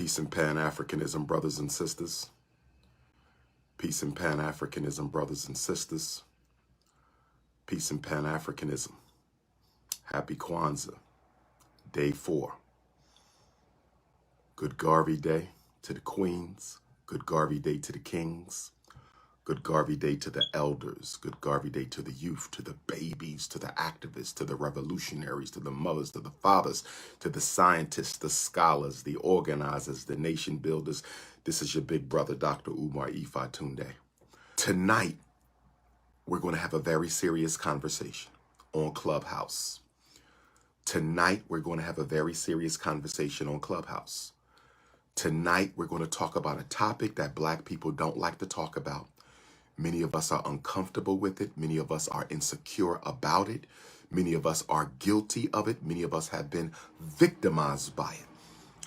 Peace and Pan-Africanism, brothers and sisters. Peace and Pan-Africanism, brothers and sisters. Peace and Pan-Africanism. Happy Kwanzaa, day 4. Good Garvey Day to the queens. Good Garvey Day to the kings. Good Garvey Day to the elders. Good Garvey Day to the youth, to the babies, to the activists, to the revolutionaries, to the mothers, to the fathers, to the scientists, the scholars, the organizers, the nation builders. This is your big brother, Dr. Umar Johnson. Tonight, we're going to have a very serious conversation on Clubhouse. Tonight, we're going to have a very serious conversation on Clubhouse. Tonight, we're going to talk about a topic that Black people don't like to talk about. Many of us are uncomfortable with it. Many of us are insecure about it. Many of us are guilty of it. Many of us have been victimized by it.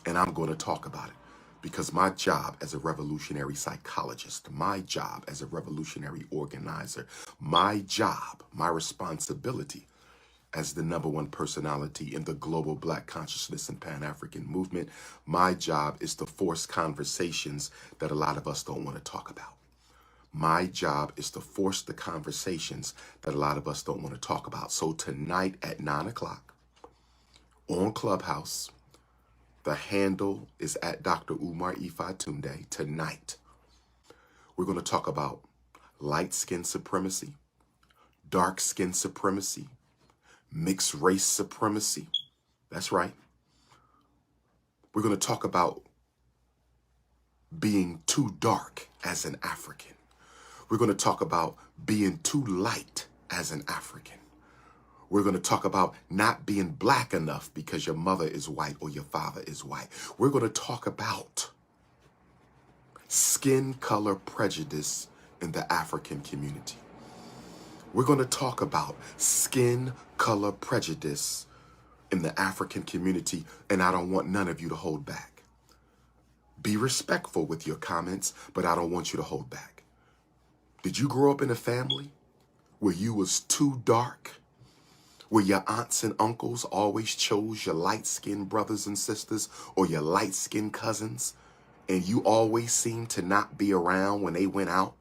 And I'm going to talk about it because my job as a revolutionary psychologist, my job as a revolutionary organizer, my job, my responsibility as the #1 personality in the global Black consciousness and Pan-African movement, my job is to force conversations that a lot of us don't want to talk about. My job is to force the conversations that a lot of us don't want to talk about. So tonight at 9 o'clock on Clubhouse, the handle is at Dr. Umar Johnson. Tonight, we're going to talk about light skin supremacy, dark skin supremacy, mixed race supremacy. That's right. We're going to talk about being too dark as an African. We're going to talk about being too light as an African. We're going to talk about not being Black enough because your mother is white or your father is white. We're going to talk about skin color prejudice in the African community. We're going to talk about skin color prejudice in the African community, and I don't want none of you to hold back. Be respectful with your comments, but I don't want you to hold back. Did you grow up in a family where you was too dark? Where your aunts and uncles always chose your light-skinned brothers and sisters or your light-skinned cousins, and you always seemed to not be around when they went out?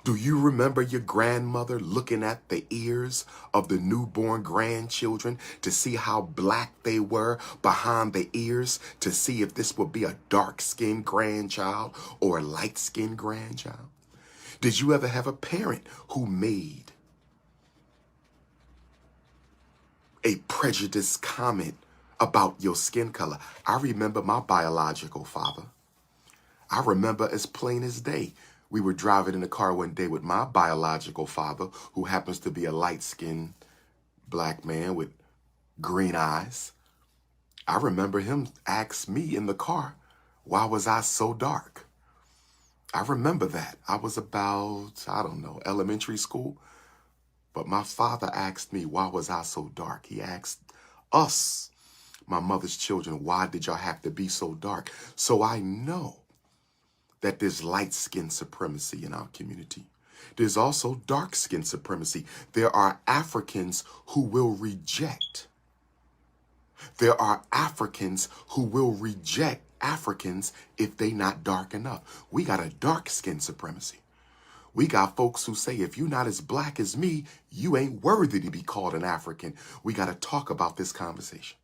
Do you remember your grandmother looking at the ears of the newborn grandchildren to see how Black they were behind the ears, to see if this would be a dark-skinned grandchild or a light-skinned grandchild? Did you ever have a parent who made a prejudiced comment about your skin color? I remember my biological father. I remember as plain as day. We were driving in the car one day with my biological father, who happens to be a light-skinned Black man with green eyes. I remember him ask me in the car, why was I so dark? I remember that. I was about, I don't know, elementary school. But my father asked me, why was I so dark? He asked us, my mother's children, why did y'all have to be so dark? So I know that there's light skin supremacy in our community. There's also dark skin supremacy. There are Africans who will reject. There are Africans who will reject Africans if they not dark enough. We got a dark skin supremacy. We got folks who say, if you're not as Black as me, you ain't worthy to be called an African. We got to talk about this conversation.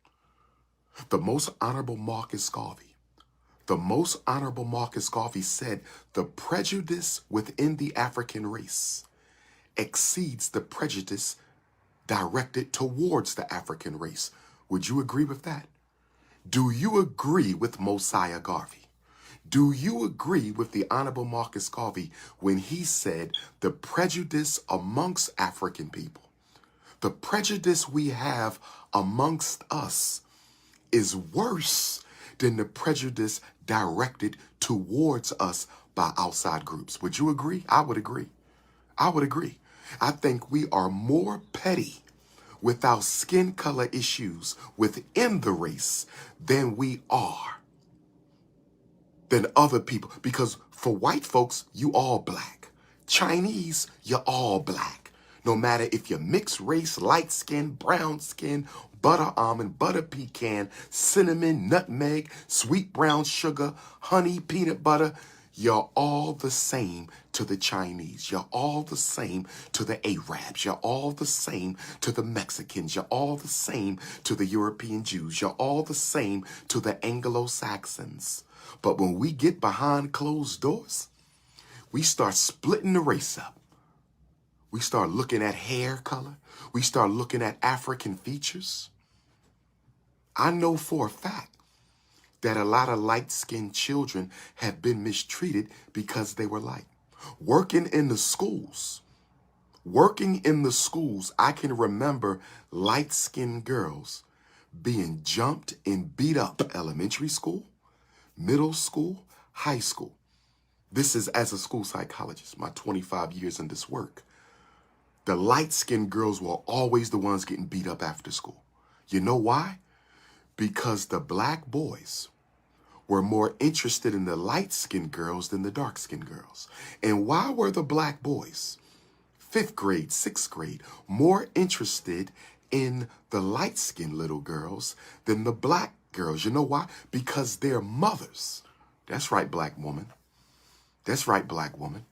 The Most Honorable Marcus Garvey said, the prejudice within the African race exceeds the prejudice directed towards the African race. Would you agree with that? Do you agree with Mosiah Garvey? Do you agree with the Honorable Marcus Garvey when he said the prejudice amongst African people, the prejudice we have amongst us is worse than the prejudice directed towards us by outside groups? Would you agree? I would agree. I would agree. I think we are more petty with our skin color issues within the race than we are than other people. Because for white folks, you all Black. Chinese, you're all Black. No matter if you're mixed race, light skin, brown skin, butter almond, butter pecan, cinnamon, nutmeg, sweet brown sugar, honey, peanut butter, you're all the same to the Chinese. You're all the same to the Arabs. You're all the same to the Mexicans. You're all the same to the European Jews. You're all the same to the Anglo-Saxons. But when we get behind closed doors, we start splitting the race up. We start looking at hair color. We start looking at African features. I know for a fact that a lot of light-skinned children have been mistreated because they were light. Working in the schools, I can remember light-skinned girls being jumped and beat up elementary school, middle school, high school. This is as a school psychologist, my 25 years in this work. The light-skinned girls were always the ones getting beat up after school. You know why? Because the black boys were more interested in the light-skinned girls than the dark-skinned girls. And why were the black boys, 5th grade, 6th grade, more interested in the light-skinned little girls than the black girls? You know why? Because their mothers, that's right, black woman. That's right, black woman.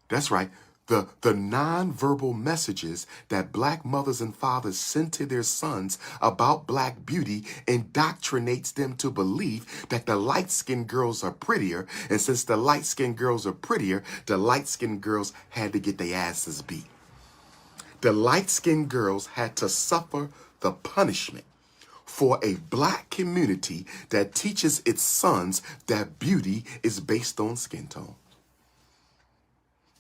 That's right. The nonverbal messages that black mothers and fathers send to their sons about black beauty indoctrinates them to believe that the light-skinned girls are prettier. And since the light-skinned girls are prettier, the light-skinned girls had to get their asses beat. The light-skinned girls had to suffer the punishment for a black community that teaches its sons that beauty is based on skin tone.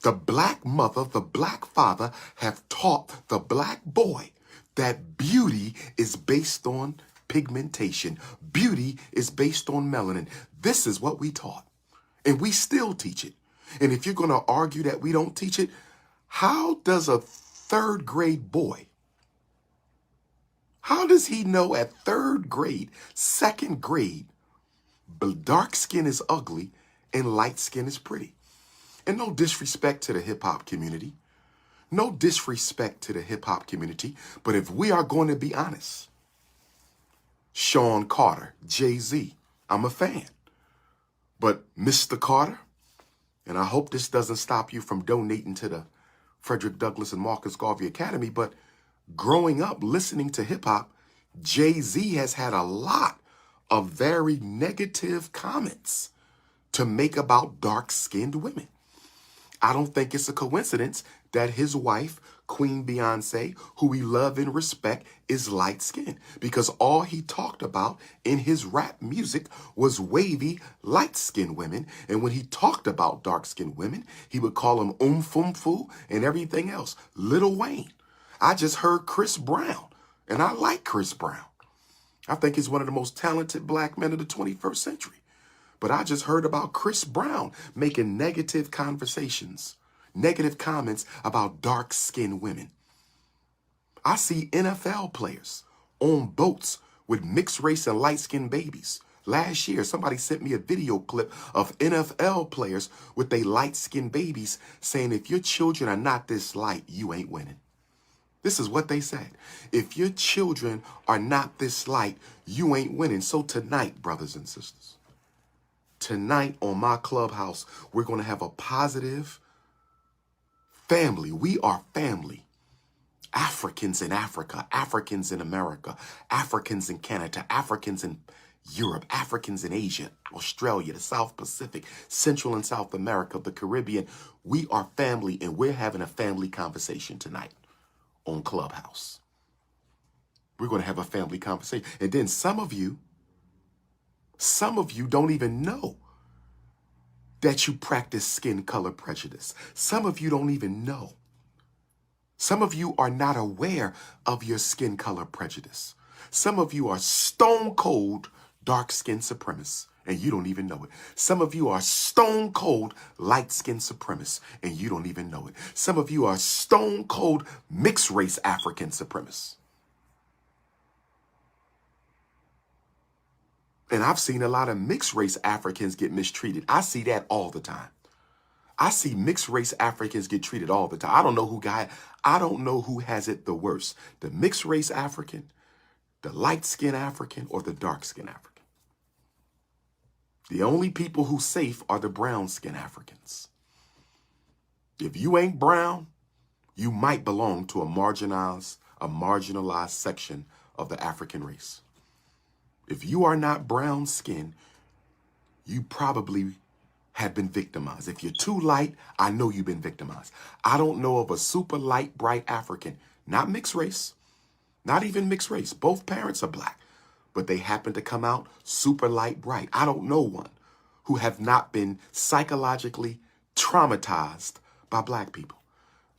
The black mother, the black father have taught the black boy that beauty is based on pigmentation. Beauty is based on melanin. This is what we taught, and we still teach it. And if you're going to argue that we don't teach it, how does a 3rd grade boy, how does he know at 3rd grade, 2nd grade, dark skin is ugly and light skin is pretty? And no disrespect to the hip-hop community. No disrespect to the hip-hop community. But if we are going to be honest, Sean Carter, Jay-Z, I'm a fan. But Mr. Carter, and I hope this doesn't stop you from donating to the Frederick Douglass and Marcus Garvey Academy, but growing up listening to hip-hop, Jay-Z has had a lot of very negative comments to make about dark-skinned women. I don't think it's a coincidence that his wife, Queen Beyonce, who we love and respect, is light-skinned, because all he talked about in his rap music was wavy, light-skinned women. And when he talked about dark-skinned women, he would call them fum foo and everything else. Lil Wayne. I just heard Chris Brown, and I like Chris Brown. I think he's one of the most talented black men of the 21st century. But I just heard about Chris Brown making negative conversations, negative comments about dark-skinned women. I see NFL players on boats with mixed race and light-skinned babies. Last year, somebody sent me a video clip of NFL players with their light-skinned babies saying, if your children are not this light, you ain't winning. This is what they said. If your children are not this light, you ain't winning. So tonight, brothers and sisters, tonight on my clubhouse, we're going to have a positive family. We are family. Africans in Africa, Africans in America, Africans in Canada, Africans in Europe, Africans in Asia, Australia, the South Pacific, Central and South America, the Caribbean. We are family, and we're having a family conversation tonight on Clubhouse. We're going to have a family conversation. And then some of you don't even know that you practice skin color prejudice. Some of you don't even know. Some of you are not aware of your skin color prejudice. Some of you are stone cold dark skin supremacists, and you don't even know it. Some of you are stone cold light skin supremacists, and you don't even know it. Some of you are stone cold mixed race African supremacists. And I've seen a lot of mixed race Africans get mistreated. I see that all the time. I see mixed race Africans get treated all the time. I don't know who has it the worst. The mixed race African, the light skinned African, or the dark skinned African. The only people who safe are the brown skinned Africans. If you ain't brown, you might belong to a marginalized section of the African race. If you are not brown skinned, you probably have been victimized. If you're too light, I know you've been victimized. I don't know of a super light, bright African, not mixed race, not even mixed race. Both parents are black, but they happen to come out super light, bright. I don't know one who have not been psychologically traumatized by black people.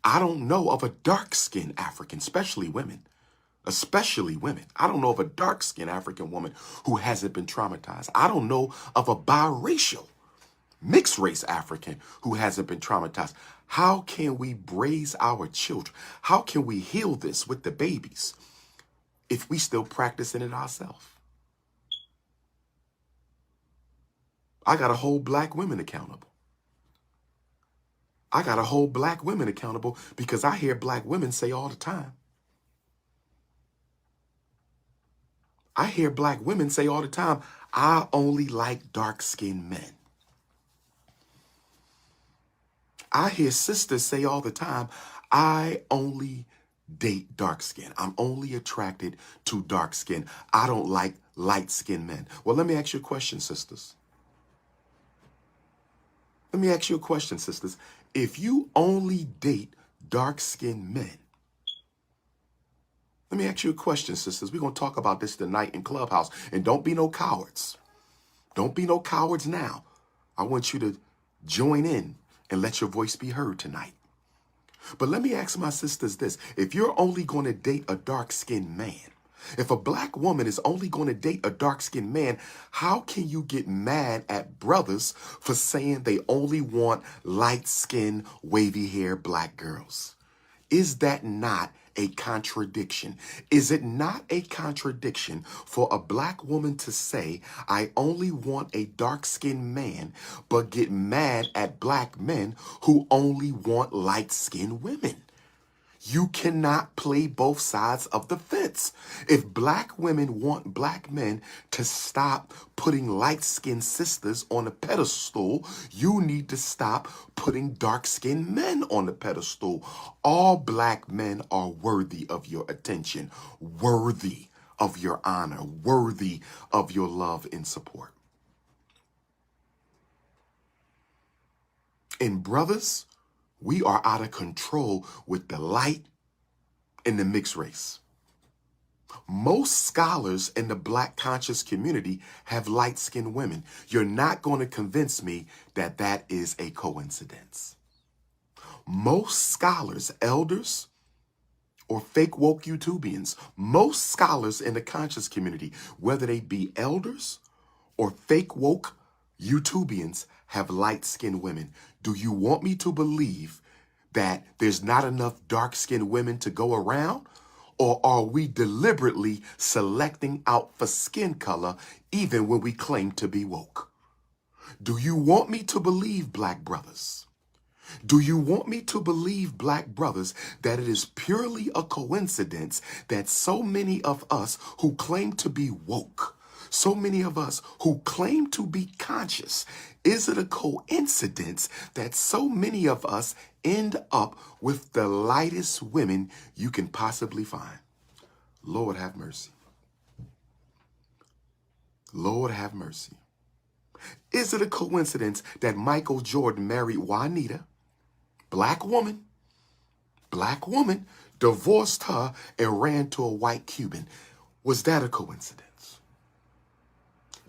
I don't know of a dark-skinned African, especially women. I don't know of a dark-skinned African woman who hasn't been traumatized. I don't know of a biracial, mixed-race African who hasn't been traumatized. How can we raise our children? How can we heal this with the babies if we still practicing it ourselves? I got to hold black women accountable. Because I hear black women say all the time. I only like dark-skinned men. I hear sisters say all the time, I only date dark skin. I'm only attracted to dark skin. I don't like light-skinned men. Well, let me ask you a question, sisters. If you only date dark-skinned men, let me ask you a question, sisters. We're going to talk about this tonight in Clubhouse. And don't be no cowards. Don't be no cowards now. I want you to join in and let your voice be heard tonight. But let me ask my sisters this. If you're only going to date a dark-skinned man, if a black woman is only going to date a dark-skinned man, how can you get mad at brothers for saying they only want light-skinned, wavy-hair black girls? Is that not a contradiction? Is it not a contradiction for a black woman to say, I only want a dark-skinned man, but get mad at black men who only want light-skinned women? You cannot play both sides of the fence. If black women want black men to stop putting light-skinned sisters on a pedestal, you need to stop putting dark-skinned men on the pedestal. All black men are worthy of your attention, worthy of your honor, worthy of your love and support. And brothers, we are out of control with the light and the mixed race. Most scholars in the black conscious community have light-skinned women. You're not going to convince me that that is a coincidence. Most scholars, elders, or fake woke YouTubians, most scholars in the conscious community, whether they be elders or fake woke YouTubians, have light-skinned women. Do you want me to believe that there's not enough dark-skinned women to go around? Or are we deliberately selecting out for skin color even when we claim to be woke? Do you want me to believe, black brothers? Do you want me to believe, black brothers, that it is purely a coincidence that so many of us who claim to be woke, so many of us who claim to be conscious, is it a coincidence that so many of us end up with the lightest women you can possibly find? Lord have mercy. Lord have mercy. Is it a coincidence that Michael Jordan married Juanita, black woman, divorced her and ran to a white Cuban? Was that a coincidence?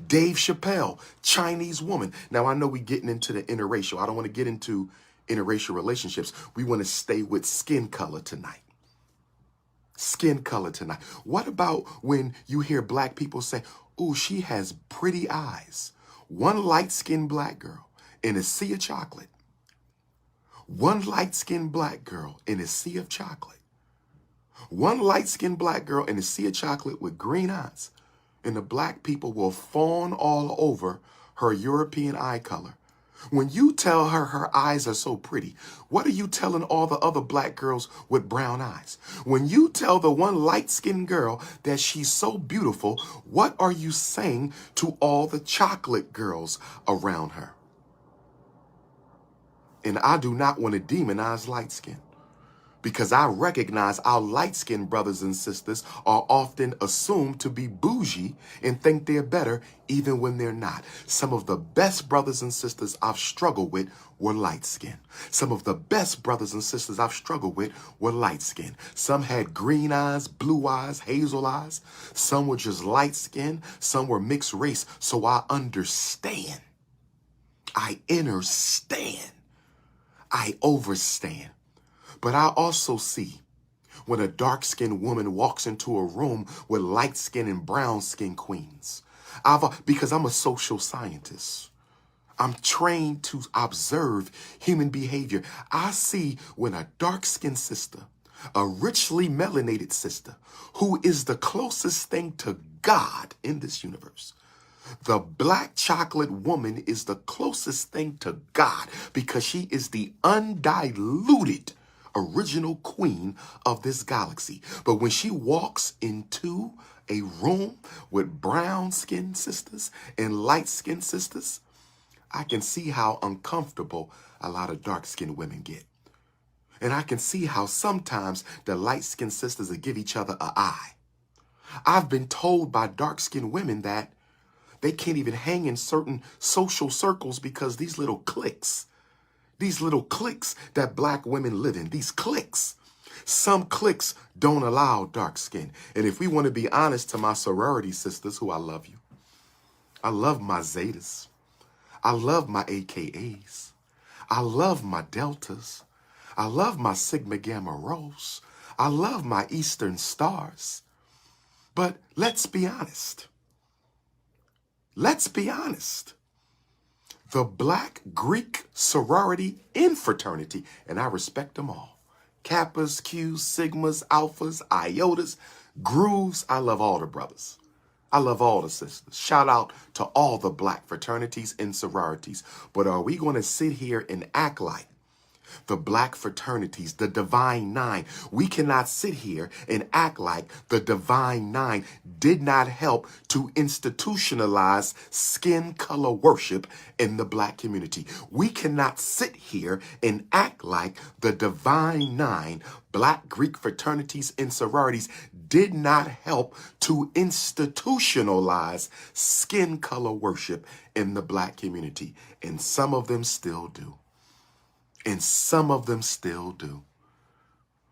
Dave Chappelle, Chinese woman. Now, I know we're getting into the interracial. I don't want to get into interracial relationships. We want to stay with skin color tonight. Skin color tonight. What about when you hear black people say, oh, she has pretty eyes? One light-skinned black girl in a sea of chocolate. One light-skinned black girl in a sea of chocolate. One light-skinned black girl in a sea of chocolate with green eyes. And the black people will fawn all over her European eye color When you tell her her eyes are so pretty, what are you telling all the other black girls with brown eyes? When you tell the one light-skinned girl that she's so beautiful, what are you saying to all the chocolate girls around her? And I do not want to demonize light skin, because I recognize our light-skinned brothers and sisters are often assumed to be bougie and think they're better even when they're not. Some of the best brothers and sisters I've struggled with were light-skinned. Some of the best brothers and sisters I've struggled with were light-skinned. Some had green eyes, blue eyes, hazel eyes. Some were just light-skinned. Some were mixed race. So I understand. I understand. I overstand. But I also see when a dark-skinned woman walks into a room with light-skinned and brown-skinned queens. Because I'm a social scientist. I'm trained to observe human behavior. I see when a dark-skinned sister, a richly melanated sister, who is the closest thing to God in this universe. The black chocolate woman is the closest thing to God because she is the undiluted original queen of this galaxy. But when she walks into a room with brown-skinned sisters and light-skinned sisters, I can see how uncomfortable a lot of dark-skinned women get. And I can see how sometimes the light-skinned sisters will give each other an eye. I've been told by dark-skinned women that they can't even hang in certain social circles because these little cliques that black women live in, these cliques, some cliques don't allow dark skin. And if we want to be honest to my sorority sisters, who I love you, I love my Zetas, I love my AKAs, I love my Deltas, I love my Sigma Gamma Rhos, I love my Eastern Stars. But let's be honest. Let's be honest. The Black Greek sorority and fraternity, and I respect them all. Kappas, Qs, Sigmas, Alphas, Iotas, Grooves. I love all the brothers. I love all the sisters. Shout out to all the black fraternities and sororities. But are we going to sit here and act like the black fraternities, the Divine Nine? We cannot sit here and act like the Divine Nine did not help to institutionalize skin color worship in the black community. We cannot sit here and act like the Divine Nine, black Greek fraternities and sororities, did not help to institutionalize skin color worship in the black community. And some of them still do. And some of them still do.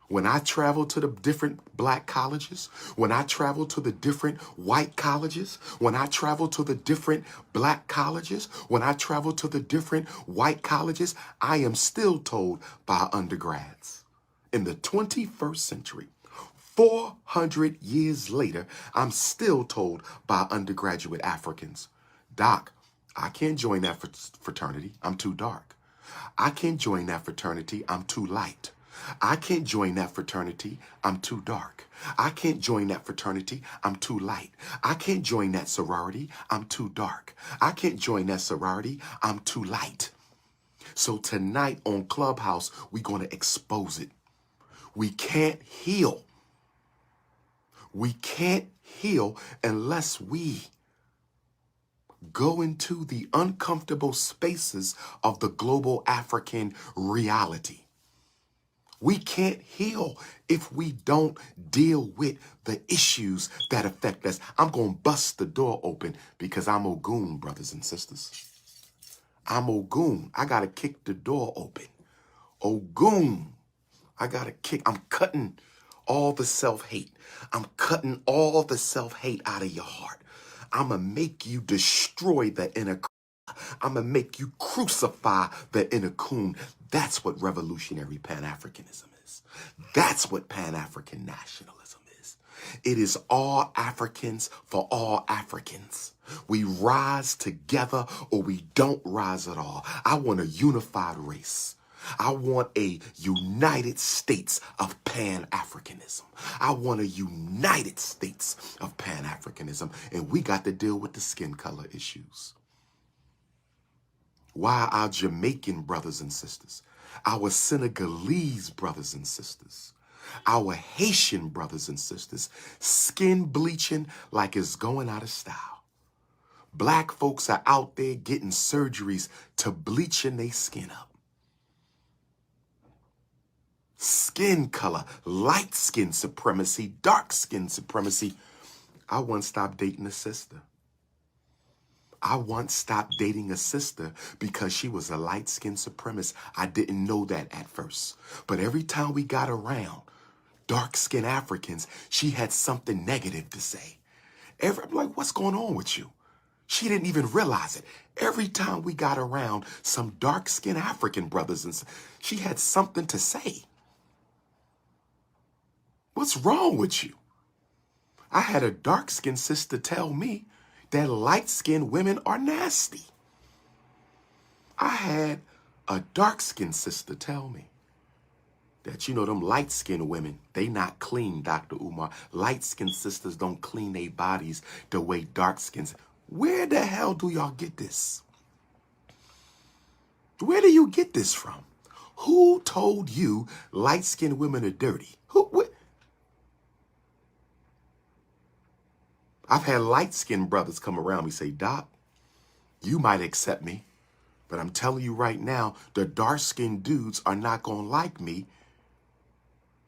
When I travel to the different black colleges, when I travel to the different white colleges, when I travel to the different black colleges, when I travel to the different white colleges, I am still told by undergrads. In the 21st century, 400 years later, I'm still told by undergraduate Africans, Doc, I can't join that fraternity. I'm too dark. I can't join that fraternity. I'm too light. I can't join that fraternity. I'm too dark. I can't join that fraternity. I'm too light. I can't join that sorority. I'm too dark. I can't join that sorority. I'm too light. So tonight on Clubhouse, we're going to expose it. We can't heal. We can't heal unless we go into the uncomfortable spaces of the global African reality. We can't heal if we don't deal with the issues that affect us. I'm going to bust the door open because I'm Ogun, brothers and sisters. I'm Ogun. I got to kick the door open. Ogun. I got to kick. I'm cutting all the self-hate. I'm cutting all the self-hate out of your heart. I'm going to make you destroy the inner. I'm going to make you crucify the inner coon. That's what revolutionary Pan-Africanism is. That's what Pan-African nationalism is. It is all Africans for all Africans. We rise together or we don't rise at all. I want a unified race. I want a United States of Pan-Africanism. I want a United States of Pan-Africanism. And we got to deal with the skin color issues. Why our Jamaican brothers and sisters, our Senegalese brothers and sisters, our Haitian brothers and sisters, skin bleaching like it's going out of style. Black folks are out there getting surgeries to bleaching their skin up. Skin color, light skin supremacy, dark skin supremacy. I once stopped dating a sister. I once stopped dating a sister because she was a light-skinned supremacist. I didn't know that at first. But every time we got around dark-skinned Africans, she had something negative to say. I'm like, what's going on with you? She didn't even realize it. Every time we got around some dark-skinned African brothers, and she had something to say. What's wrong with you? I had a dark-skinned sister tell me that light-skinned women are nasty. I had a dark-skinned sister tell me that, them light-skinned women, they not clean, Dr. Umar. Light-skinned sisters don't clean their bodies the way dark-skinned. Where the hell do y'all get this? Where do you get this from? Who told you light-skinned women are dirty? I've had light-skinned brothers come around me say, Doc, you might accept me, but I'm telling you right now, the dark-skinned dudes are not going to like me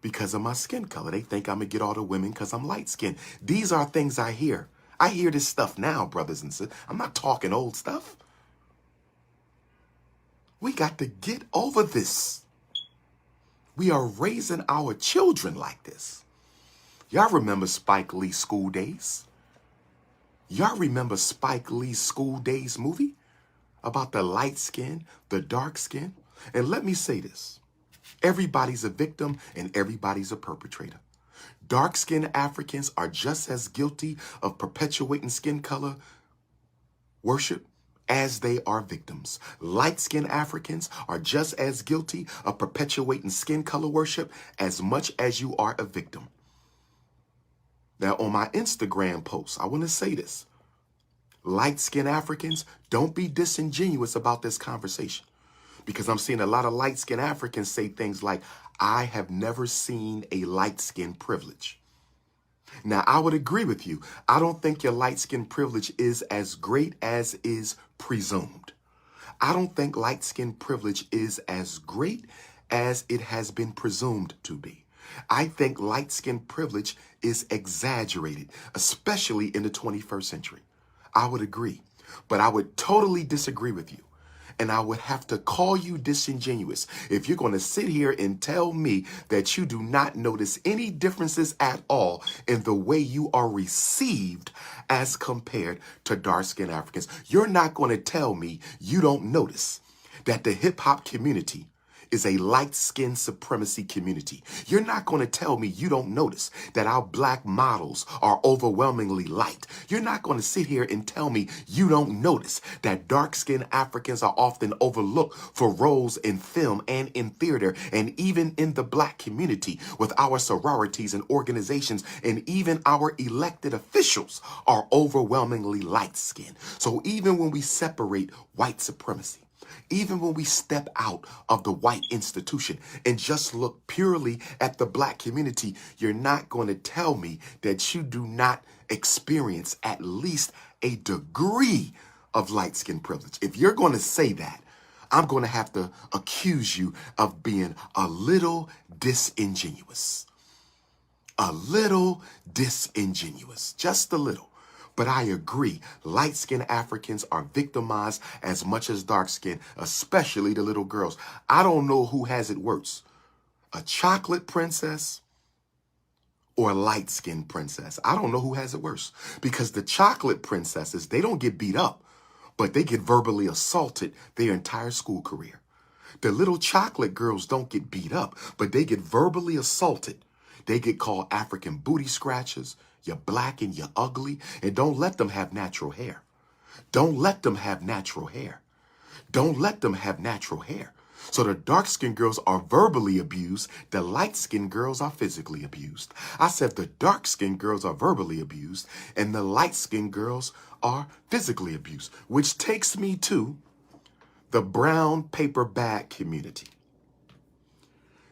because of my skin color. They think I'm going to get all the women because I'm light-skinned. These are things I hear. I hear this stuff now, brothers and sisters. I'm not talking old stuff. We got to get over this. We are raising our children like this. Y'all remember Spike Lee's School Days? Y'all remember Spike Lee's School Days movie about the light skin, the dark skin? And let me say this. Everybody's a victim and everybody's a perpetrator. Dark-skinned Africans are just as guilty of perpetuating skin color worship as they are victims. Light-skinned Africans are just as guilty of perpetuating skin color worship as much as you are a victim. Now, on my Instagram post, I want to say this. Light-skinned Africans, don't be disingenuous about this conversation. Because I'm seeing a lot of light-skinned Africans say things like, I have never seen a light-skinned privilege. Now, I would agree with you. I don't think your light-skinned privilege is as great as is presumed. I don't think light-skinned privilege is as great as it has been presumed to be. I think light-skinned privilege is exaggerated, especially in the 21st century. I would agree, but I would totally disagree with you. And I would have to call you disingenuous if you're going to sit here and tell me that you do not notice any differences at all in the way you are received as compared to dark-skinned Africans. You're not going to tell me you don't notice that the hip-hop community is a light-skinned supremacy community. You're not going to tell me you don't notice that our black models are overwhelmingly light. You're not going to sit here and tell me you don't notice that dark-skinned Africans are often overlooked for roles in film and in theater and even in the black community with our sororities and organizations, and even our elected officials are overwhelmingly light-skinned. So even when we separate white supremacy, even when we step out of the white institution and just look purely at the black community, you're not going to tell me that you do not experience at least a degree of light-skin privilege. If you're going to say that, I'm going to have to accuse you of being a little disingenuous. A little disingenuous, just a little. But I agree, light-skinned Africans are victimized as much as dark-skinned, especially the little girls. I don't know who has it worse, a chocolate princess or a light-skinned princess. I don't know who has it worse, because the chocolate princesses, they don't get beat up, but they get verbally assaulted their entire school career. The little chocolate girls don't get beat up, but they get verbally assaulted. They get called African booty scratchers. You're black and you're ugly. And don't let them have natural hair. Don't let them have natural hair. Don't let them have natural hair. So the dark-skinned girls are verbally abused. The light-skinned girls are physically abused. I said the dark-skinned girls are verbally abused and the light-skinned girls are physically abused, which takes me to the brown paper bag community,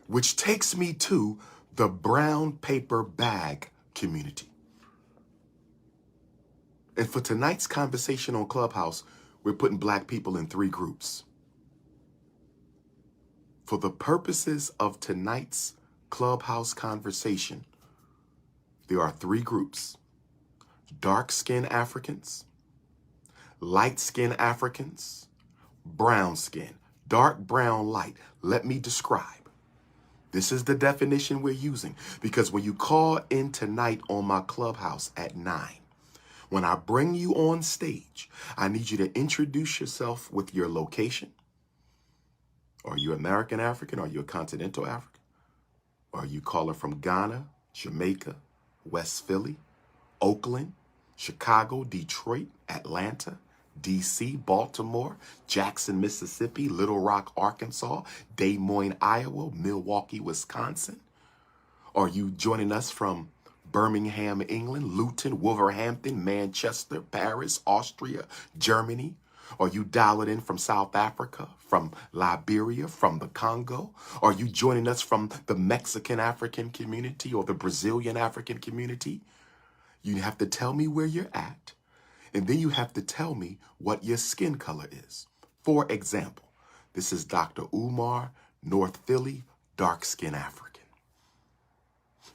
which takes me to the brown paper bag community. And for tonight's conversation on Clubhouse, we're putting black people in 3 groups. For the purposes of tonight's Clubhouse conversation, there are 3 groups: dark-skinned Africans, light-skinned Africans, brown skin, dark brown, light. Let me describe. This is the definition we're using, because when you call in tonight on my Clubhouse at 9, when I bring you on stage, I need you to introduce yourself with your location. Are you American African? Are you a continental African? Are you caller from Ghana, Jamaica, West Philly, Oakland, Chicago, Detroit, Atlanta, DC, Baltimore, Jackson, Mississippi, Little Rock, Arkansas, Des Moines, Iowa, Milwaukee, Wisconsin? Are you joining us from Birmingham, England, Luton, Wolverhampton, Manchester, Paris, Austria, Germany? Are you dialing in from South Africa, from Liberia, from the Congo? Are you joining us from the Mexican African community or the Brazilian African community? You have to tell me where you're at, and then you have to tell me what your skin color is. For example, this is Dr. Umar, North Philly, dark skin African.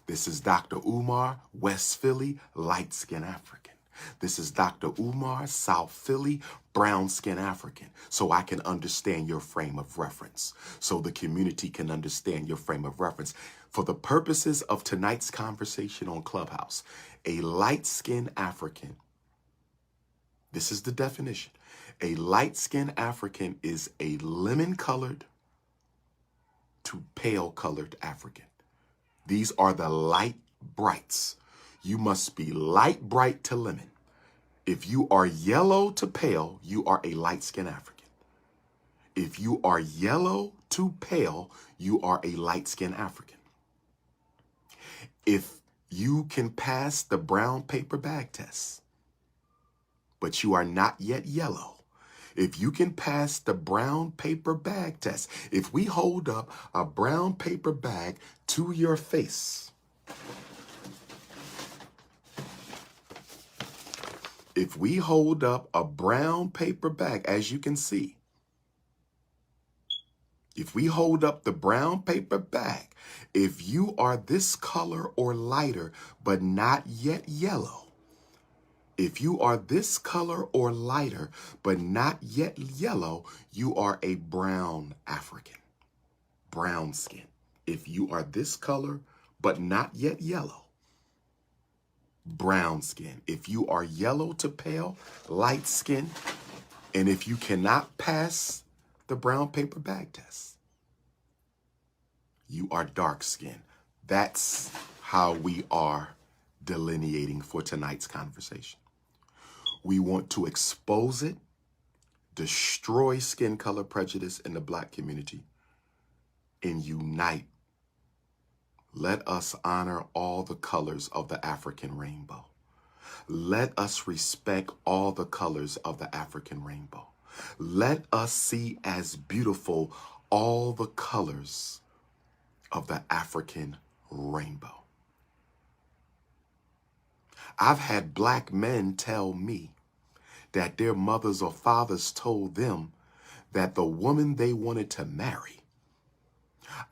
This is Dr. Umar, West Philly, light skin African. This is Dr. Umar, South Philly, brown skin African, so I can understand your frame of reference, so the community can understand your frame of reference. For the purposes of tonight's conversation on Clubhouse, a light-skinned African, this is the definition. A light-skinned African is a lemon-colored to pale-colored African. These are the light brights. You must be light bright to lemon. If you are yellow to pale, you are a light-skinned African. If you are yellow to pale, you are a light-skinned African. If you can pass the brown paper bag test, but you are not yet yellow, if you can pass the brown paper bag test, if we hold up a brown paper bag to your face, if we hold up a brown paper bag, as you can see, if we hold up the brown paper bag, if you are this color or lighter, but not yet yellow, if you are this color or lighter, but not yet yellow, you are a brown African, brown skin. If you are this color, but not yet yellow, brown skin. If you are yellow to pale, light skin, and if you cannot pass the brown paper bag test, you are dark skin. That's how we are delineating for tonight's conversation. We want to expose it, destroy skin color prejudice in the black community, and unite. Let us honor all the colors of the African rainbow. Let us respect all the colors of the African rainbow. Let us see as beautiful all the colors of the African rainbow. I've had black men tell me that their mothers or fathers told them that the woman they wanted to marry.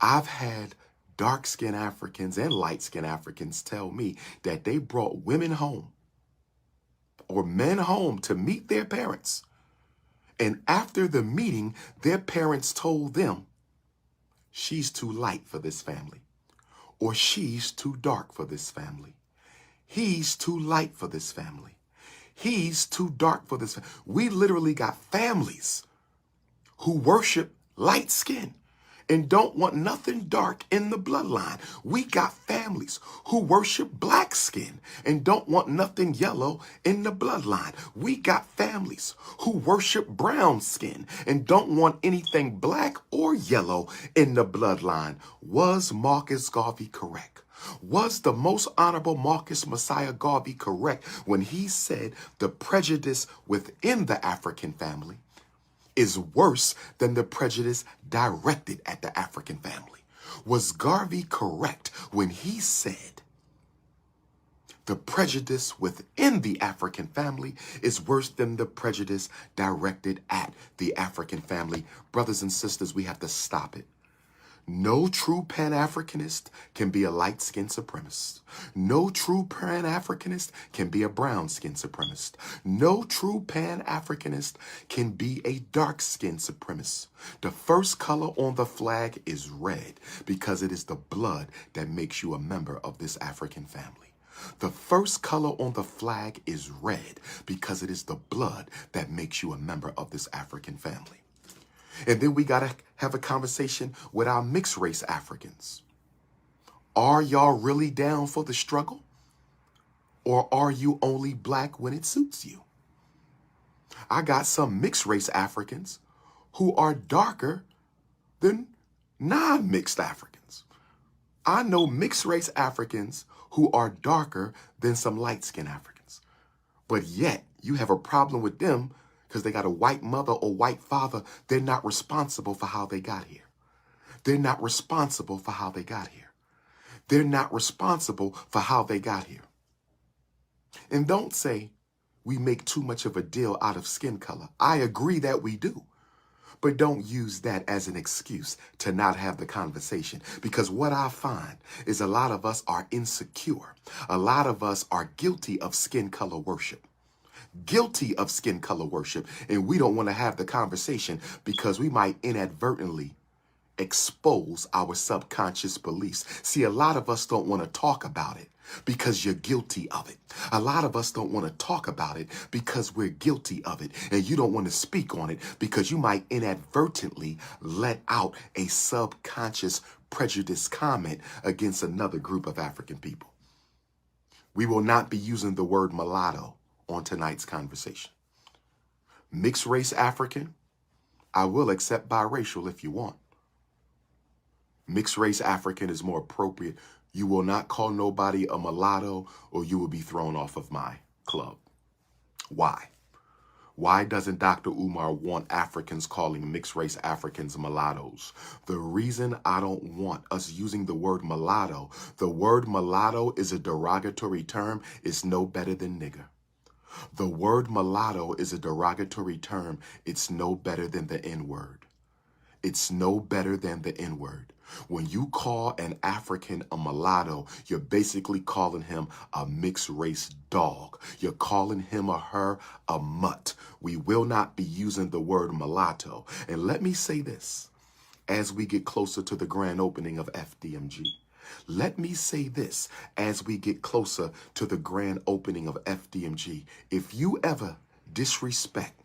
I've had dark-skinned Africans and light-skinned Africans tell me that they brought women home or men home to meet their parents. And after the meeting, their parents told them, she's too light for this family, or she's too dark for this family. He's too light for this family. He's too dark for this. We literally got families who worship light skin and don't want nothing dark in the bloodline. We got families who worship black skin and don't want nothing yellow in the bloodline. We got families who worship brown skin and don't want anything black or yellow in the bloodline. Was Marcus Garvey correct? Was the most honorable Marcus Messiah Garvey correct when he said the prejudice within the African family is worse than the prejudice directed at the African family. Was Garvey correct when he said the prejudice within the African family is worse than the prejudice directed at the African family? Brothers and sisters, we have to stop it. No true Pan-Africanist can be a light-skinned supremacist. No true Pan-Africanist can be a brown-skinned supremacist. No true Pan-Africanist can be a dark-skinned supremacist. The first color on the flag is red because it is the blood that makes you a member of this African family. The first color on the flag is red because it is the blood that makes you a member of this African family. And then we got to have a conversation with our mixed race Africans. Are y'all really down for the struggle? Or are you only black when it suits you? I got some mixed race Africans who are darker than non-mixed Africans. I know mixed race Africans who are darker than some light-skinned Africans. But yet you have a problem with them because they got a white mother or white father. They're not responsible for how they got here. They're not responsible for how they got here. They're not responsible for how they got here. And don't say we make too much of a deal out of skin color. I agree that we do. But don't use that as an excuse to not have the conversation. Because what I find is a lot of us are insecure. A lot of us are guilty of skin color worship. Guilty of skin color worship, and we don't want to have the conversation because we might inadvertently expose our subconscious beliefs. See, a lot of us don't want to talk about it because you're guilty of it. A lot of us don't want to talk about it because we're guilty of it, and you don't want to speak on it because you might inadvertently let out a subconscious prejudice comment against another group of African people. We will not be using the word mulatto on tonight's conversation. Mixed race African, I will accept biracial if you want. Mixed race African is more appropriate. You will not call nobody a mulatto or you will be thrown off of my club. Why? Why doesn't Dr. Umar want Africans calling mixed race Africans mulattoes? The reason I don't want us using the word mulatto, the word mulatto is a derogatory term. It's no better than nigger. The word mulatto is a derogatory term. It's no better than the N-word. It's no better than the N-word. When you call an African a mulatto, you're basically calling him a mixed race dog. You're calling him or her a mutt. We will not be using the word mulatto. And let me say this, as we get closer to the grand opening of FDMG. Let me say this as we get closer to the grand opening of FDMG. If you ever disrespect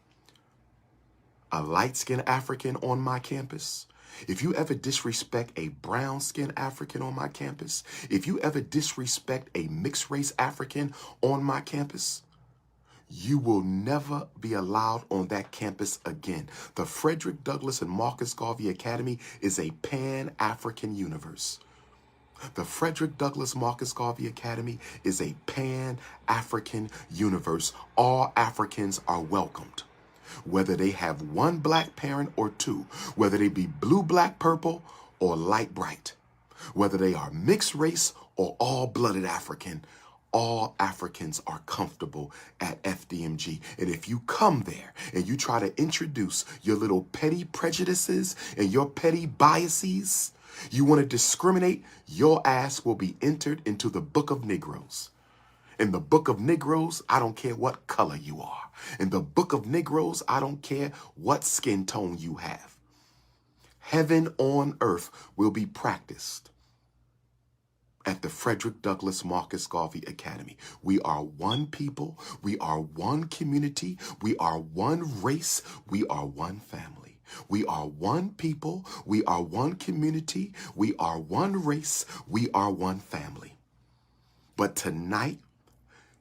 a light-skinned African on my campus, if you ever disrespect a brown-skinned African on my campus, if you ever disrespect a mixed-race African on my campus, you will never be allowed on that campus again. The Frederick Douglass and Marcus Garvey Academy is a Pan-African universe. The Frederick Douglass Marcus Garvey Academy is a Pan-African universe. All Africans are welcomed, whether they have one black parent or two, whether they be blue, black, purple, or light bright, whether they are mixed race or all-blooded African. All Africans are comfortable at FDMG. And if you come there and you try to introduce your little petty prejudices and your petty biases, you want to discriminate, your ass will be entered into the book of Negroes. In the book of Negroes, I don't care what color you are. In the book of Negroes, I don't care what skin tone you have. Heaven on earth will be practiced at the Frederick Douglass Marcus Garvey Academy. We are one people. We are one community. We are one race. We are one family. We are one people. We are one community. We are one race. We are one family. But tonight,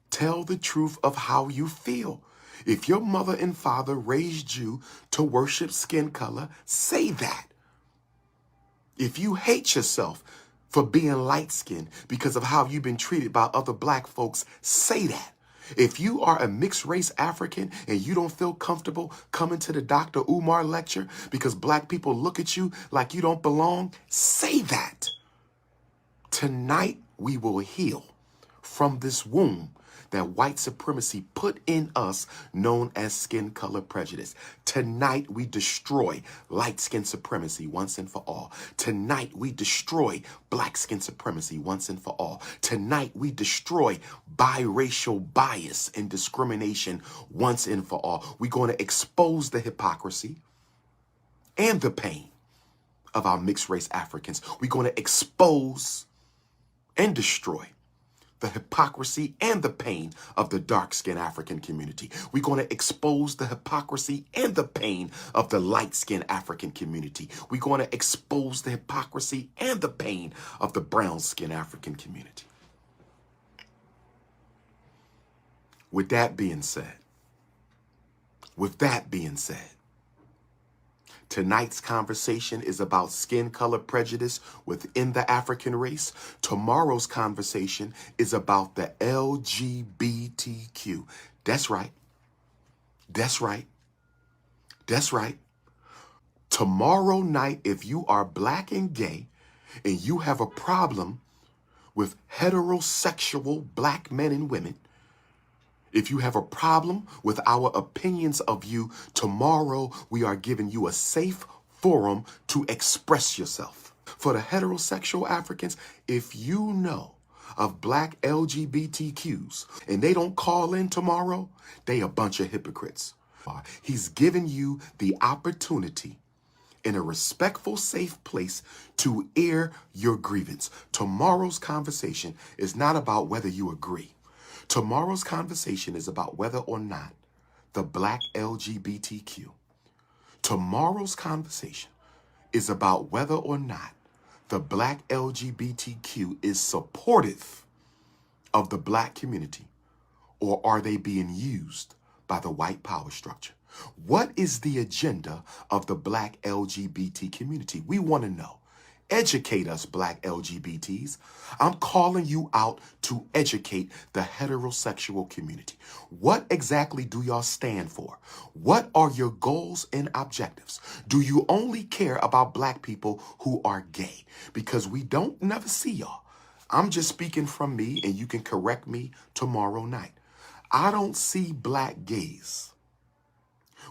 tell the truth of how you feel. If your mother and father raised you to worship skin color, say that. If you hate yourself for being light-skinned because of how you've been treated by other black folks, say that. If you are a mixed race African and you don't feel comfortable coming to the Dr. Umar lecture because black people look at you like you don't belong, say that. Tonight we will heal from this womb that white supremacy put in us, known as skin color prejudice. Tonight we destroy light skin supremacy once and for all. Tonight we destroy black skin supremacy once and for all. Tonight we destroy biracial bias and discrimination once and for all. We're going to expose the hypocrisy and the pain of our mixed race Africans. We're going to expose and destroy the hypocrisy and the pain of the dark-skinned African community. We're going to expose the hypocrisy and the pain of the light-skinned African community. We're going to expose the hypocrisy and the pain of the brown-skinned African community. With that being said, tonight's conversation is about skin color prejudice within the African race. Tomorrow's conversation is about the LGBTQ. That's right. That's right. That's right. Tomorrow night, if you are black and gay and you have a problem with heterosexual black men and women, if you have a problem with our opinions of you, tomorrow we are giving you a safe forum to express yourself. For the heterosexual Africans, if you know of black LGBTQs and they don't call in tomorrow, they a bunch of hypocrites. He's given you the opportunity in a respectful, safe place to air your grievance. Tomorrow's conversation is not about whether you agree. Tomorrow's conversation is about whether or not the black LGBTQ. Tomorrow's conversation is about whether or not the black LGBTQ is supportive of the black community, or are they being used by the white power structure? What is the agenda of the black LGBT community? We want to know. Educate us, black LGBTs. I'm calling you out to educate the heterosexual community. What exactly do y'all stand for? What are your goals and objectives? Do you only care about black people who are gay? Because we don't never see y'all. I'm just speaking from me, and you can correct me tomorrow night. I don't see black gays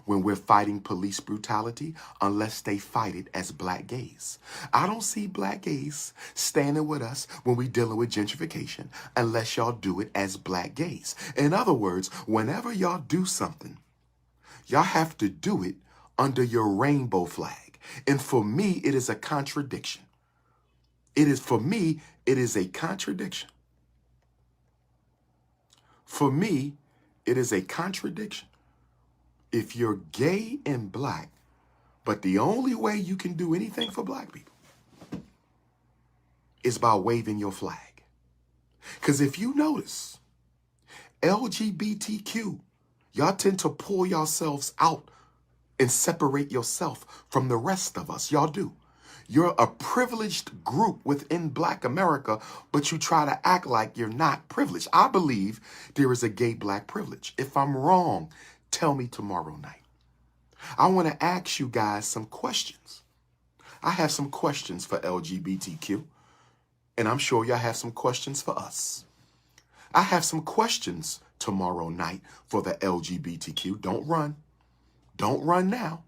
when we're fighting police brutality unless they fight it as black gays. I don't see black gays standing with us when we're dealing with gentrification unless y'all do it as black gays. In other words, whenever y'all do something, y'all have to do it under your rainbow flag. And for me, it is a contradiction. For me, it is a contradiction. For me, it is a contradiction. If you're gay and black, but the only way you can do anything for black people is by waving your flag. Because if you notice, LGBTQ, y'all tend to pull yourselves out and separate yourself from the rest of us. Y'all do. You're a privileged group within Black America, but you try to act like you're not privileged. I believe there is a gay black privilege. If I'm wrong, tell me tomorrow night. I want to ask you guys some questions. I have some questions for LGBTQ, and I'm sure y'all have some questions for us. I have some questions tomorrow night for the LGBTQ. Don't run. Don't run now.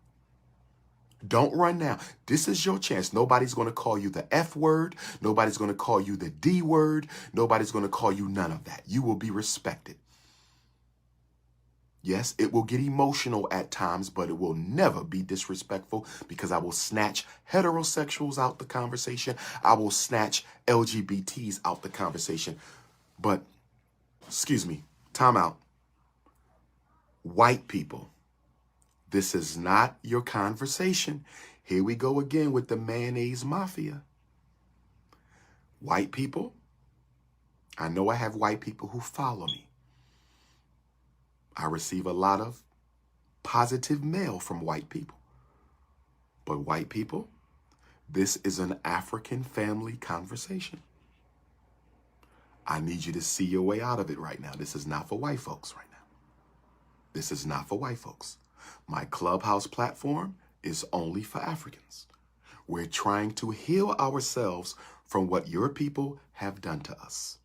Don't run now. This is your chance. Nobody's going to call you the F word. Nobody's going to call you the D word. Nobody's going to call you none of that. You will be respected. Yes, it will get emotional at times, but it will never be disrespectful because I will snatch heterosexuals out the conversation. I will snatch LGBTs out the conversation. But, excuse me, time out. White people, this is not your conversation. Here we go again with the mayonnaise mafia. White people, I know I have white people who follow me. I receive a lot of positive mail from white people. But white people, this is an African family conversation. I need you to see your way out of it right now. This is not for white folks right now. This is not for white folks. My Clubhouse platform is only for Africans. We're trying to heal ourselves from what your people have done to us.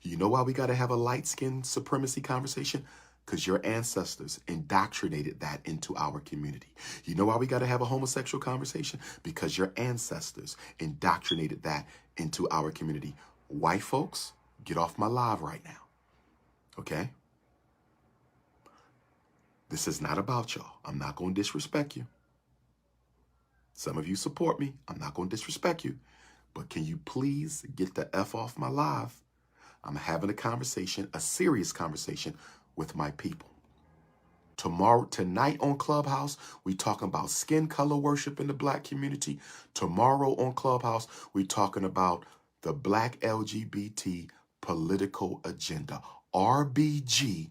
You know why we got to have a light-skinned supremacy conversation? Because your ancestors indoctrinated that into our community. You know why we got to have a homosexual conversation? Because your ancestors indoctrinated that into our community. White folks, get off my live right now. Okay? This is not about y'all. I'm not going to disrespect you. Some of you support me. I'm not going to disrespect you. But can you please get the F off my live? I'm having a conversation, a serious conversation with my people. Tonight on Clubhouse, we talking about skin color worship in the black community. Tomorrow on Clubhouse, we talking about the black LGBT political agenda. RBG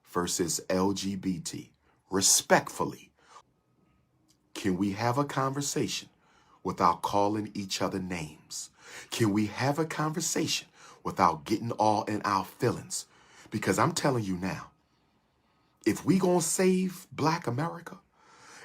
versus LGBT. Respectfully, can we have a conversation without calling each other names? Can we have a conversation without getting all in our feelings? Because I'm telling you now, if we gonna save black America,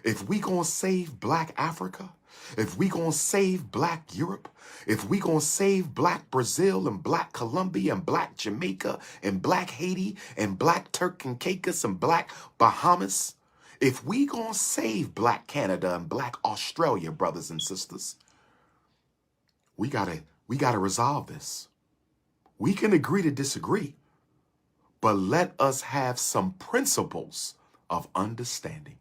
if we gonna save black Africa, if we gonna save black Europe, if we gonna save black Brazil and black Colombia and black Jamaica and black Haiti and black Turk and Caicos and black Bahamas, if we gonna save black Canada and black Australia, brothers and sisters, we gotta resolve this. We can agree to disagree, but let us have some principles of understanding.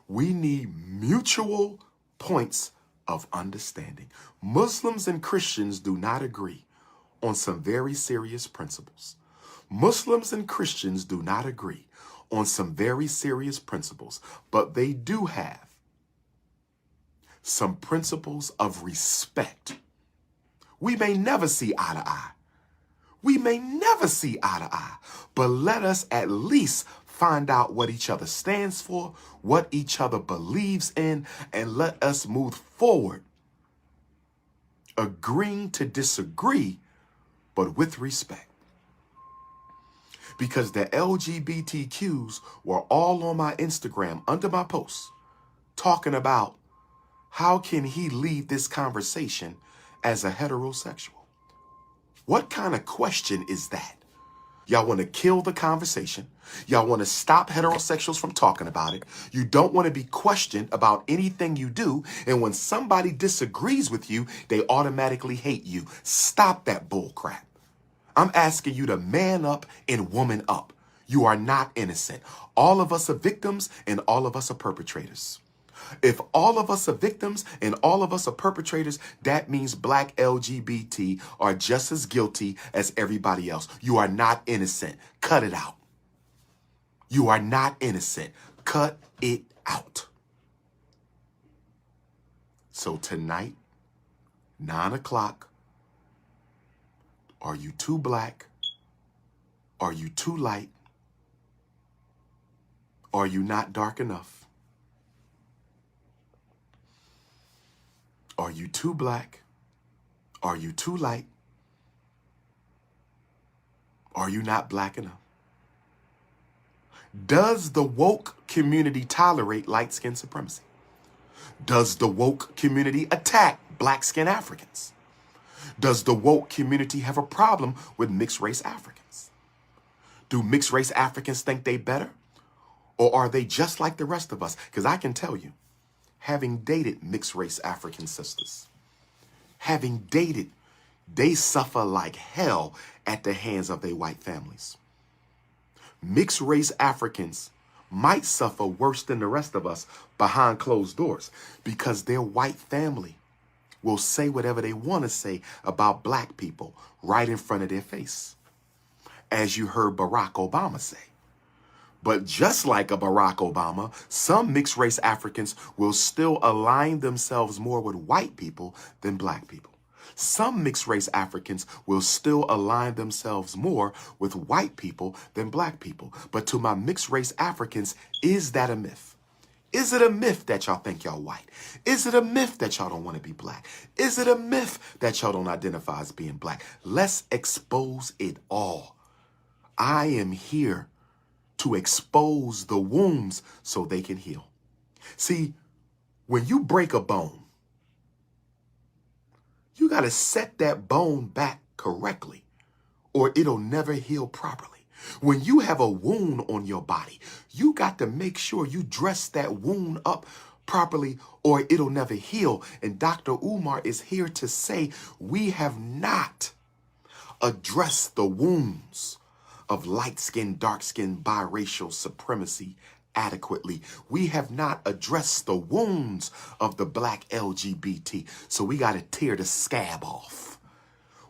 We need mutual points of understanding. Muslims and Christians do not agree on some very serious principles. Muslims and Christians do not agree on some very serious principles, but they do have some principles of respect. We may never see eye to eye. We may never see eye to eye, but let us at least find out what each other stands for, what each other believes in, and let us move forward, agreeing to disagree, but with respect. Because the LGBTQs were all on my Instagram under my posts talking about how can he lead this conversation as a heterosexual? What kind of question is that? Y'all want to kill the conversation. Y'all want to stop heterosexuals from talking about it. You don't want to be questioned about anything you do. And when somebody disagrees with you, they automatically hate you. Stop that bull crap. I'm asking you to man up and woman up. You are not innocent. All of us are victims and all of us are perpetrators. If all of us are victims and all of us are perpetrators, that means black LGBT are just as guilty as everybody else. You are not innocent. Cut it out. You are not innocent. Cut it out. So tonight, 9 o'clock, are you too black? Are you too light? Are you not dark enough? Are you too black? Are you too light? Are you not black enough? Does the woke community tolerate light skin supremacy? Does the woke community attack black skin Africans? Does the woke community have a problem with mixed race Africans? Do mixed race Africans think they better? Or are they just like the rest of us? Because I can tell you, having dated mixed race African sisters, they suffer like hell at the hands of their white families. Mixed race Africans might suffer worse than the rest of us behind closed doors because their white family will say whatever they want to say about black people right in front of their face, as you heard Barack Obama say. But just like a Barack Obama, some mixed race Africans will still align themselves more with white people than black people. Some mixed race Africans will still align themselves more with white people than black people. But to my mixed race Africans, is that a myth? Is it a myth that y'all think y'all white? Is it a myth that y'all don't want to be black? Is it a myth that y'all don't identify as being black? Let's expose it all. I am here to expose the wounds so they can heal. See, when you break a bone, you got to set that bone back correctly or it'll never heal properly. When you have a wound on your body, you got to make sure you dress that wound up properly or it'll never heal. And Dr. Umar is here to say we have not addressed the wounds of light-skinned, dark-skinned, biracial supremacy adequately. We have not addressed the wounds of the black LGBT. So we got to tear the scab off.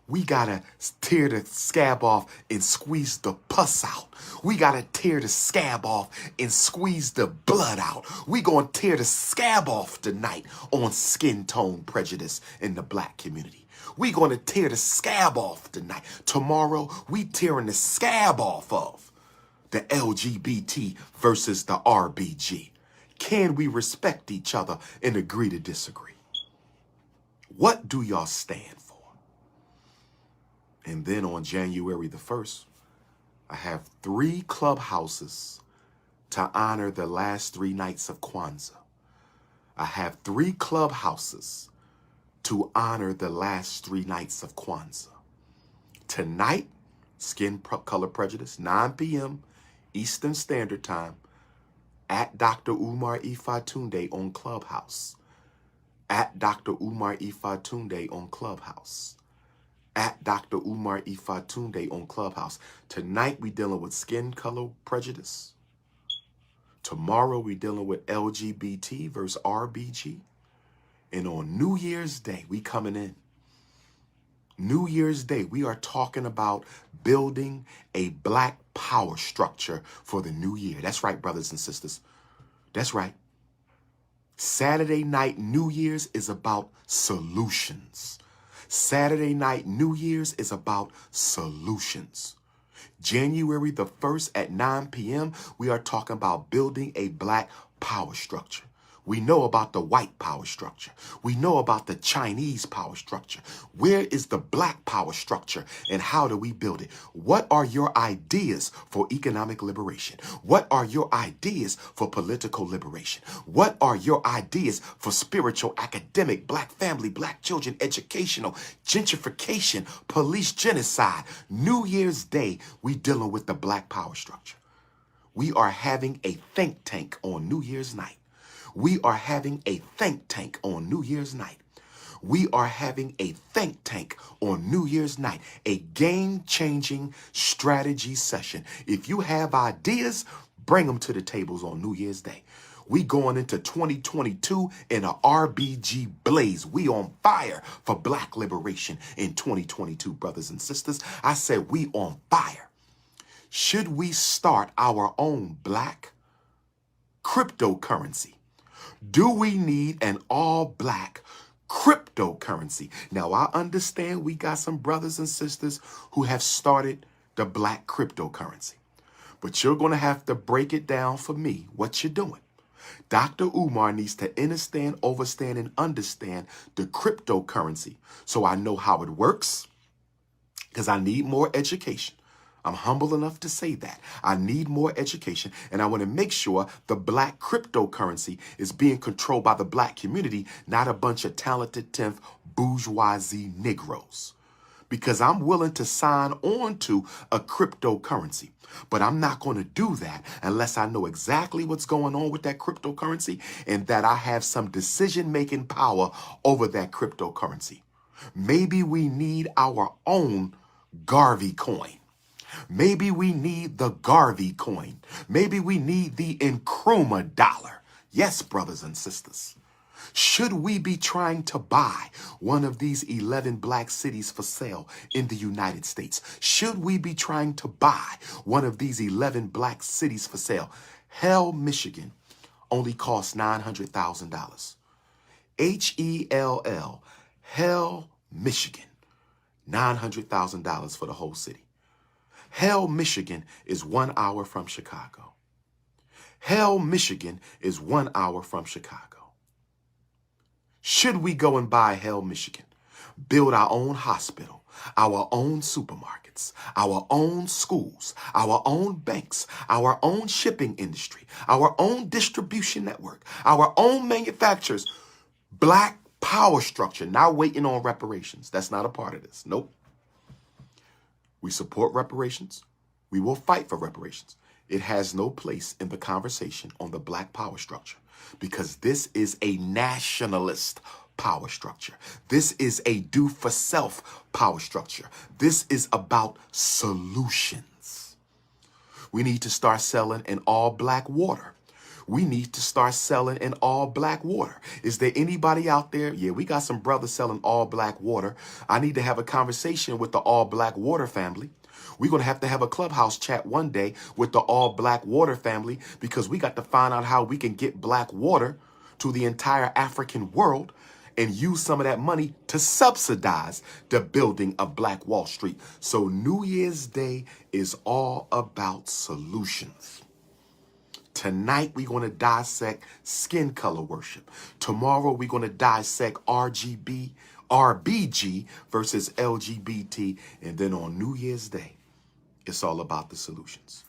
We got to tear the scab off and squeeze the pus out. We got to tear the scab off and squeeze the blood out. We going to tear the scab off tonight on skin tone prejudice in the black community. We going to tear the scab off tonight. Tomorrow, we tearing the scab off of the LGBT versus the RBG. Can we respect each other and agree to disagree? What do y'all stand for? And then on January the 1st, I have 3 clubhouses to honor the last 3 nights of Kwanzaa. I have 3 clubhouses to honor the last 3 nights of Kwanzaa. Tonight, Skin Color Prejudice, 9 p.m. Eastern Standard Time, at Dr. Umar Ifatunde on Clubhouse. At Dr. Umar Ifatunde on Clubhouse. At Dr. Umar Ifatunde on Clubhouse. Tonight, we dealing with Skin Color Prejudice. Tomorrow, we dealing with LGBT versus RBG. And on New Year's Day, we coming in. New Year's Day, we are talking about building a black power structure for the new year. That's right, brothers and sisters. That's right. Saturday night New Year's is about solutions. Saturday night New Year's is about solutions. January the 1st at 9 p.m., we are talking about building a black power structure. We know about the white power structure. We know about the Chinese power structure. Where is the black power structure and how do we build it? What are your ideas for economic liberation? What are your ideas for political liberation? What are your ideas for spiritual, academic, black family, black children, educational, gentrification, police genocide? New Year's Day, we dealing with the black power structure. We are having a think tank on New Year's night. We are having a think tank on New Year's night. We are having a think tank on New Year's night, a game-changing strategy session. If you have ideas, bring them to the tables on New Year's Day. We going into 2022 in a RBG blaze. We on fire for black liberation in 2022, brothers and sisters. I said we on fire. Should we start our own black cryptocurrency? Do we need an all-black cryptocurrency? Now, I understand we got some brothers and sisters who have started the black cryptocurrency. But you're going to have to break it down for me what you're doing. Dr. Umar needs to understand, overstand, and understand the cryptocurrency so I know how it works because I need more education. I'm humble enough to say that. I need more education, and I want to make sure the black cryptocurrency is being controlled by the black community, not a bunch of talented 10th bourgeoisie Negroes. Because I'm willing to sign on to a cryptocurrency, but I'm not going to do that unless I know exactly what's going on with that cryptocurrency and that I have some decision-making power over that cryptocurrency. Maybe we need our own Garvey coin. Maybe we need the Garvey coin. Maybe we need the Nkrumah dollar. Yes, brothers and sisters. Should we be trying to buy one of these 11 black cities for sale in the United States? Should we be trying to buy one of these 11 black cities for sale? Hell, Michigan only costs $900,000. Hell, Hell, Michigan, $900,000 for the whole city. Hell, Michigan is 1 hour from Chicago. Hell, Michigan is 1 hour from Chicago. Should we go and buy Hell, Michigan, build our own hospital, our own supermarkets, our own schools, our own banks, our own shipping industry, our own distribution network, our own manufacturers, black power structure, not waiting on reparations? That's not a part of this. Nope. We support reparations. We will fight for reparations. It has no place in the conversation on the black power structure because this is a nationalist power structure. This is a do-for-self power structure. This is about solutions. We need to start selling an all-black water. We need to start selling an all-black water. Is there anybody out there? Yeah, we got some brothers selling all-black water. I need to have a conversation with the all-black water family. We're going to have a clubhouse chat one day with the all-black water family because we got to find out how we can get black water to the entire African world and use some of that money to subsidize the building of Black Wall Street. So New Year's Day is all about solutions. Tonight, we're going to dissect skin color worship. Tomorrow, we're going to dissect RBG versus LGBT. And then on New Year's Day, it's all about the solutions.